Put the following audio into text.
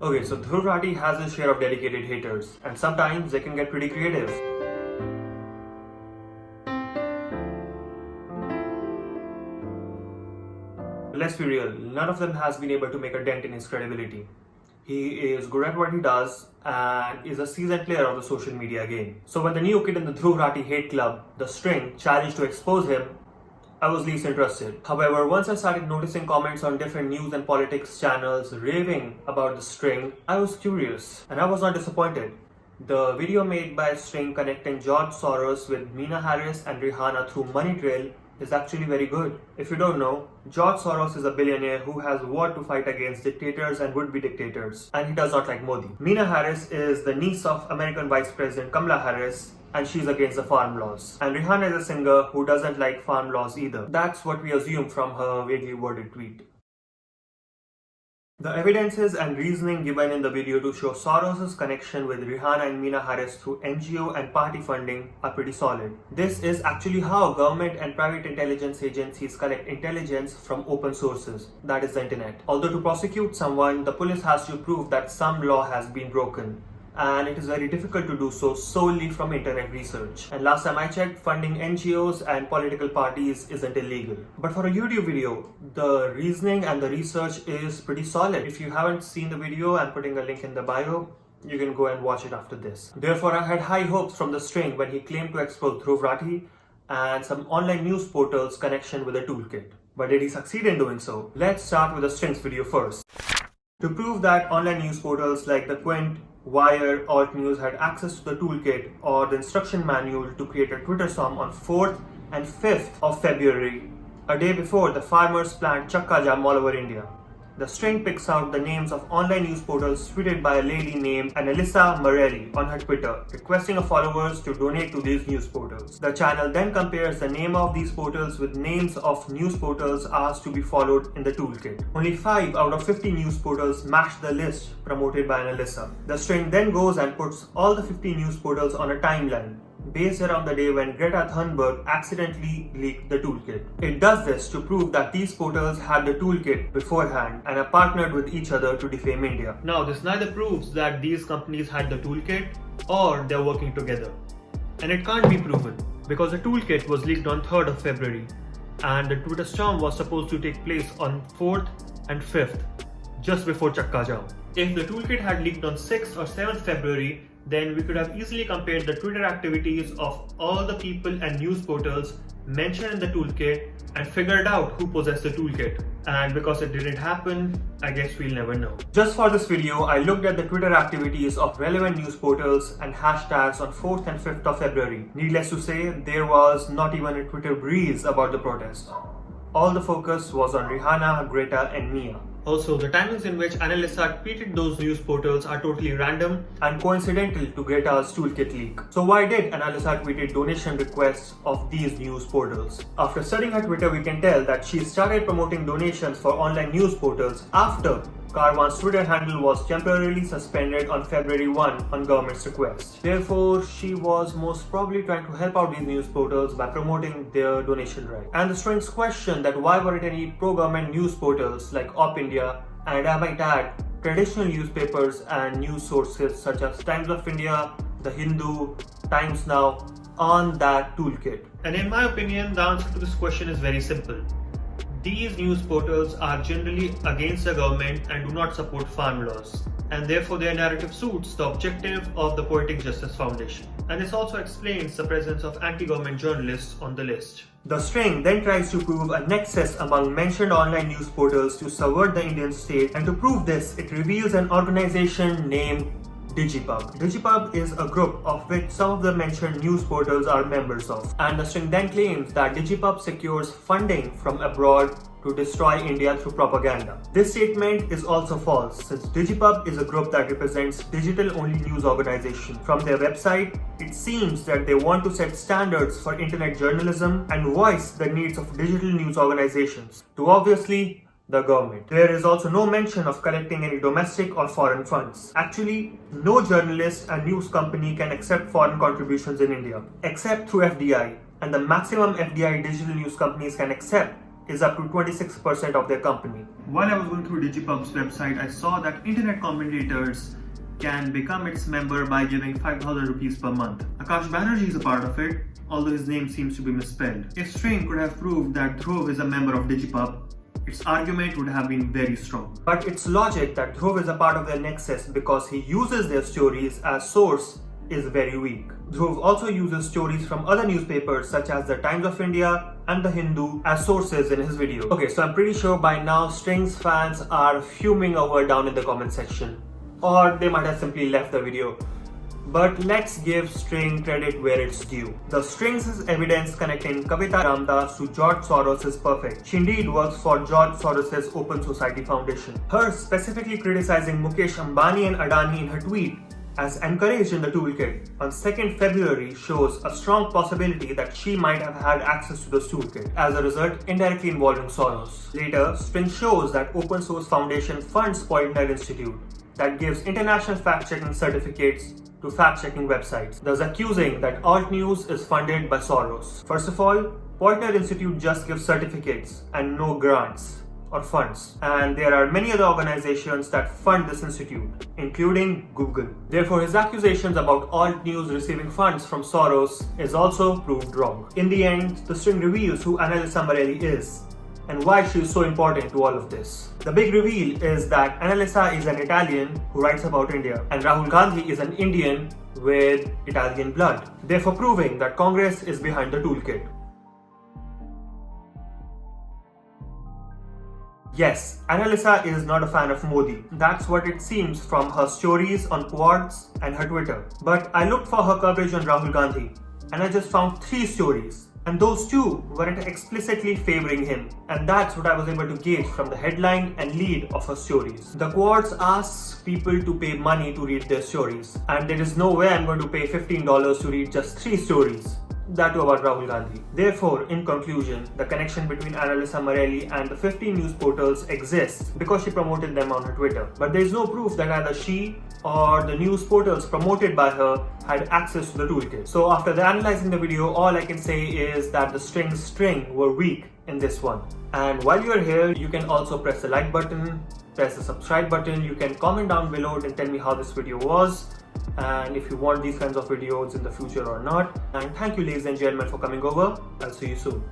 Okay, so Dhruv Rathi has his share of dedicated haters, and sometimes they can get pretty creative. Let's be real, none of them has been able to make a dent in his credibility. He is good at what he does and is a seasoned player of the social media game. So when the new kid in the Dhruv Rathi hate club, The String, challenged to expose him, I was least interested. However, once I started noticing comments on different news and politics channels raving about The String, I was curious and I was not disappointed. The video made by String connecting George Soros with Meena Harris and Rihanna through Money Trail is actually very good. If you don't know, George Soros is a billionaire who has vowed to fight against dictators and would-be dictators, and he does not like Modi. Meena Harris is the niece of American Vice President Kamala Harris, and she's against the farm laws. And Rihanna is a singer who doesn't like farm laws either. That's what we assume from her vaguely worded tweet. The evidences and reasoning given in the video to show Soros' connection with Rihanna and Meena Harris through NGO and party funding are pretty solid. This is actually how government and private intelligence agencies collect intelligence from open sources, that is the internet. Although to prosecute someone, the police has to prove that some law has been broken, and it is very difficult to do so solely from internet research. And last time I checked, funding NGOs and political parties isn't illegal. But for a YouTube video, the reasoning and the research is pretty solid. If you haven't seen the video, I'm putting a link in the bio. You can go and watch it after this. Therefore, I had high hopes from The String when he claimed to expose Dhruv Rathi and some online news portals' connection with the toolkit. But did he succeed in doing so? Let's start with The String's video first. To prove that online news portals like The Quint, Wire, Alt News had access to the toolkit or the instruction manual to create a Twitter storm on 4th and 5th of February, a day before the farmers planned Chakka Jam all over India. The String picks out the names of online news portals tweeted by a lady named Annalisa Morelli on her Twitter, requesting her followers to donate to these news portals. The channel then compares the name of these portals with names of news portals asked to be followed in the toolkit. Only 5 out of 50 news portals match the list promoted by Annalisa. The String then goes and puts all the 50 news portals on a timeline based around the day when Greta Thunberg accidentally leaked the toolkit. It does this to prove that these portals had the toolkit beforehand and have partnered with each other to defame India. Now, this neither proves that these companies had the toolkit or they're working together. And it can't be proven because the toolkit was leaked on 3rd of February and the Twitter storm was supposed to take place on 4th and 5th, just before Chakka Jam. If the toolkit had leaked on 6th or 7th February, then we could have easily compared the Twitter activities of all the people and news portals mentioned in the toolkit and figured out who possessed the toolkit. And because it didn't happen, I guess we'll never know. Just for this video, I looked at the Twitter activities of relevant news portals and hashtags on 4th and 5th of February. Needless to say, there was not even a Twitter breeze about the protest. All the focus was on Rihanna, Greta and Mia. Also, the timings in which Annalisa tweeted those news portals are totally random and coincidental to Greta's toolkit leak. So why did Annalisa tweeted donation requests of these news portals? After studying her Twitter, we can tell that she started promoting donations for online news portals after Carvana's Twitter handle was temporarily suspended on February 1 on government's request. Therefore, she was most probably trying to help out these news portals by promoting their donation drive. And The String's question that why weren't any pro-government news portals like Op India and I might add traditional newspapers and news sources such as Times of India, The Hindu, Times Now on that toolkit? And in my opinion, the answer to this question is very simple. These news portals are generally against the government and do not support farm laws, and therefore their narrative suits the objective of the Poetic Justice Foundation. And this also explains the presence of anti-government journalists on the list. The String then tries to prove a nexus among mentioned online news portals to subvert the Indian state, and to prove this, it reveals an organization named Digipub. Digipub is a group of which some of the mentioned news portals are members of, and The String then claims that Digipub secures funding from abroad to destroy India through propaganda. This statement is also false, since Digipub is a group that represents digital-only news organizations. From their website, it seems that they want to set standards for internet journalism and voice the needs of digital news organizations to obviously the government. There is also no mention of collecting any domestic or foreign funds. Actually, no journalist and news company can accept foreign contributions in India, except through FDI, and the maximum FDI digital news companies can accept is up to 26% of their company. While I was going through Digipub's website, I saw that internet commentators can become its member by giving 5,000 rupees per month. Akash Banerjee is a part of it, although his name seems to be misspelled. If String could have proved that Dhruv is a member of Digipub, its argument would have been very strong. But its logic that Dhruv is a part of their nexus because he uses their stories as source is very weak. Dhruv also uses stories from other newspapers such as the Times of India and the Hindu as sources in his video. Okay, so I'm pretty sure by now String's fans are fuming over down in the comment section. Or they might have simply left the video. But let's give String credit where it's due. The Strings' evidence connecting Kavita Ramdas to George Soros is perfect. She indeed works for George Soros' Open Society Foundation. Her specifically criticizing Mukesh Ambani and Adani in her tweet as encouraged in the toolkit on 2nd February shows a strong possibility that she might have had access to this toolkit, as a result indirectly involving Soros. Later, String shows that Open Source Foundation funds Poynter Institute that gives international fact-checking certificates to fact-checking websites, thus accusing that alt news is funded by Soros. First of all, Poynter Institute just gives certificates and no grants or funds, and there are many other organizations that fund this institute, including Google. Therefore, his accusations about alt news receiving funds from Soros is also proved wrong. In the end, the String reveals who Annalisa Marelli is and why she is so important to all of this. The big reveal is that Annalisa is an Italian who writes about India, and Rahul Gandhi is an Indian with Italian blood, therefore proving that Congress is behind the toolkit. Yes, Annalisa is not a fan of Modi. That's what it seems from her stories on Quartz and her Twitter. But I looked for her coverage on Rahul Gandhi and I just found 3 stories. And those 2 weren't explicitly favoring him. And that's what I was able to gauge from the headline and lead of her stories. The Quartz asks people to pay money to read their stories. And there is no way I'm going to pay $15 to read just 3 stories. That too about Rahul Gandhi. Therefore, in conclusion, the connection between Annalisa Marelli and the 15 news portals exists because she promoted them on her Twitter. But there is no proof that either she or the news portals promoted by her had access to the toolkit. So after analyzing the video, all I can say is that the String were weak in this one. And while you are here, you can also press the like button, press the subscribe button, you can comment down below and tell me how this video was, and if you want these kinds of videos in the future or not. And thank you ladies and gentlemen for coming over. I'll see you soon.